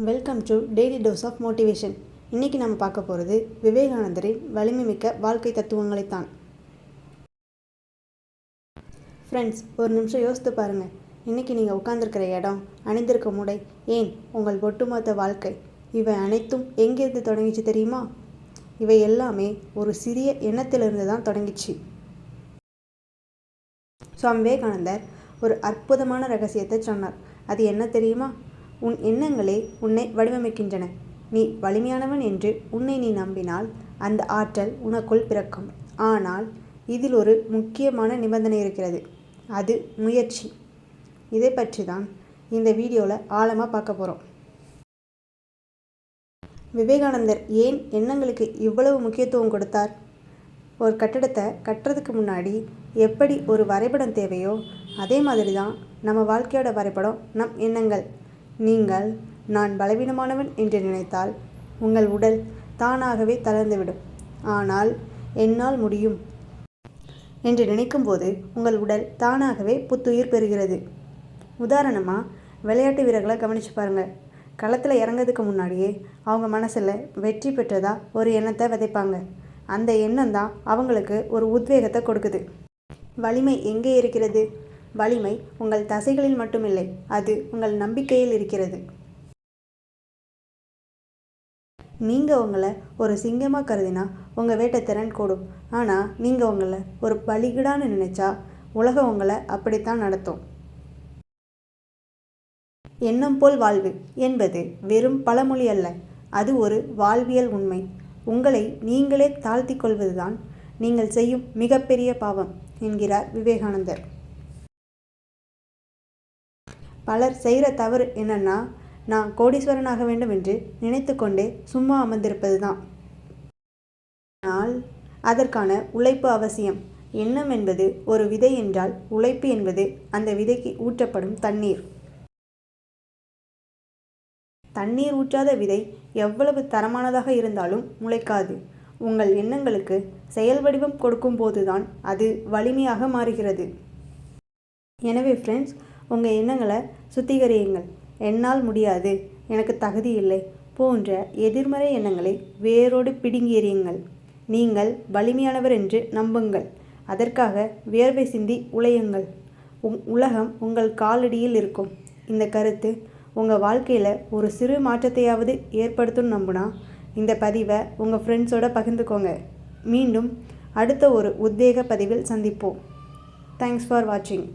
Welcome to daily dose of motivation. இன்றைக்கி நம்ம பார்க்க போகிறது விவேகானந்தரின் வலிமை மிக்க வாழ்க்கை தத்துவங்களைத்தான். ஃப்ரெண்ட்ஸ், ஒரு நிமிஷம் யோசித்து பாருங்கள். இன்றைக்கி நீங்கள் உட்கார்ந்துருக்கிற இடம், அணிந்திருக்கும் உடை, ஏன் உங்கள் ஒட்டுமொத்த வாழ்க்கை, இவை அனைத்தும் எங்கேருந்து தொடங்கிச்சு தெரியுமா? இவை எல்லாமே ஒரு சிறிய எண்ணத்திலிருந்து தான் தொடங்கிச்சு. சுவாமி விவேகானந்தர் ஒரு அற்புதமான ரகசியத்தை சொன்னார். அது என்ன தெரியுமா? உன் எண்ணங்களே உன்னை வடிவமைக்கின்றன. நீ வலிமையானவன் என்று உன்னை நீ நம்பினால் அந்த ஆற்றல் உனக்குள் பிறக்கும். ஆனால் இதில் ஒரு முக்கியமான நிபந்தனை இருக்கிறது. அது முயற்சி. இதை பற்றி தான் இந்த வீடியோவில் ஆழமாக பார்க்க போகிறோம். விவேகானந்தர் ஏன் எண்ணங்களுக்கு இவ்வளவு முக்கியத்துவம் கொடுத்தார்? ஒரு கட்டடத்தை கட்டுறதுக்கு முன்னாடி எப்படி ஒரு வரைபடம் தேவையோ அதே மாதிரி தான் நம்ம வாழ்க்கையோட வரைபடம் நம் எண்ணங்கள். நீங்கள் நான் பலவீனமானவன் என்று நினைத்தால் உங்கள் உடல் தானாகவே தளர்ந்துவிடும். ஆனால் என்னால் முடியும் என்று நினைக்கும்போது உங்கள் உடல் தானாகவே புத்துயிர் பெறுகிறது. உதாரணமாக விளையாட்டு வீரர்களை கவனித்து பாருங்கள். களத்தில் இறங்கிறதுக்கு முன்னாடியே அவங்க மனசில் வெற்றி பெற்றதா ஒரு எண்ணத்தை விதைப்பாங்க. அந்த எண்ணம் தான் அவங்களுக்கு ஒரு உத்வேகத்தை கொடுக்குது. வலிமை எங்கே இருக்கிறது? வலிமை உங்கள் தசைகளில் மட்டுமில்லை, அது உங்கள் நம்பிக்கையில் இருக்கிறது. நீங்கள் உங்களை ஒரு சிங்கமாக கருதினா உங்கள் வேட்டை திறன் கூடும். ஆனால் நீங்கள் உங்களை ஒரு பலிகீடான்னு நினைச்சா உலகம் உங்களை அப்படித்தான் நடத்தும். எண்ணம் போல் வாழ்வு என்பது வெறும் பழமொழி அல்ல, அது ஒரு வாழ்வியல் உண்மை. உங்களை நீங்களே தாழ்த்தி கொள்வதுதான் நீங்கள் செய்யும் மிகப்பெரிய பாவம் என்கிறார் விவேகானந்தர். பலர் செய்கிற தவறு என்னன்னா, நான் கோடீஸ்வரனாக வேண்டும் என்று நினைத்து கொண்டே சும்மா அமர்ந்திருப்பது தான். ஆனால் அதற்கான உழைப்பு அவசியம். எண்ணம் என்பது ஒரு விதை என்றால் உழைப்பு என்பது அந்த விதைக்கு ஊற்றப்படும் தண்ணீர். தண்ணீர் ஊற்றாத விதை எவ்வளவு தரமானதாக இருந்தாலும் முளைக்காது. உங்கள் எண்ணங்களுக்கு செயல் வடிவம் கொடுக்கும் போதுதான் அது வலிமையாக மாறுகிறது. எனவே ஃப்ரெண்ட்ஸ், உங்கள் எண்ணங்களை சுத்திகரியுங்கள். என்னால் முடியாது, எனக்கு தகுதி இல்லை போன்ற எதிர்மறை எண்ணங்களை வேரோடு பிடுங்கி எறியுங்கள். நீங்கள் வலிமையானவர் என்று நம்புங்கள். அதற்காக வியர்வை சிந்தி உழையுங்கள். உலகம் உங்கள் காலடியில் இருக்கும். இந்த கருத்து உங்கள் வாழ்க்கையில் ஒரு சிறு மாற்றத்தையாவது ஏற்படுத்தும்னு நம்புனா இந்த பதிவை உங்கள் ஃப்ரெண்ட்ஸோடு பகிர்ந்துக்கோங்க. மீண்டும் அடுத்த ஒரு உத்வேக பதிவில் சந்திப்போம். தேங்க்ஸ் ஃபார் வாட்சிங்.